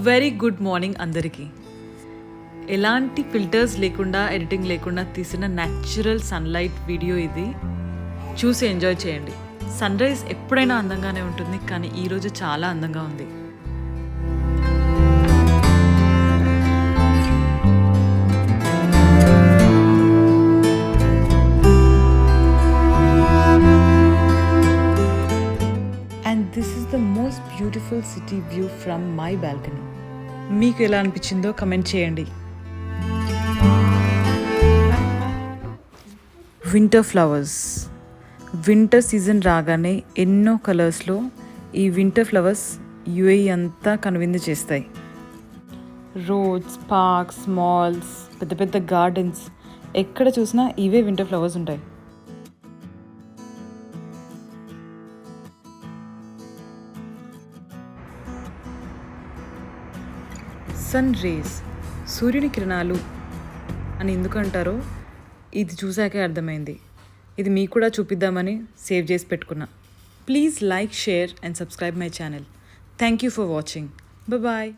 Very good morning అందరికీ. ఎలాంటి filters లేకుండా ఎడిటింగ్ లేకుండా తీసిన న్యాచురల్ సన్లైట్ వీడియో ఇది. చూసి ఎంజాయ్ చేయండి. సన్ రైజ్ ఎప్పుడైనా అందంగానే ఉంటుంది, కానీ ఈరోజు చాలా అందంగా ఉంది. And this is the most beautiful city view from my balcony. మీకు ఎలా అనిపించిందో కమెంట్ చేయండి. Winter flowers. వింటర్ సీజన్ రాగానే ఎన్నో కలర్స్లో ఈ వింటర్ ఫ్లవర్స్ యుఏఈ అంతా కనువిందు చేస్తాయి. రోడ్స్, పార్క్స్, మాల్స్, పెద్ద పెద్ద గార్డెన్స్, ఎక్కడ చూసినా ఇవే వింటర్ ఫ్లవర్స్ ఉంటాయి. సన్ రేస్, సూర్యుని కిరణాలు అని ఎందుకు అంటారో ఇది చూసాకే అర్థమైంది. ఇది మీకు కూడా చూపిద్దామని సేవ్ చేసి పెట్టుకున్నా. Please like, share and subscribe my channel. Thank you for watching. Bye.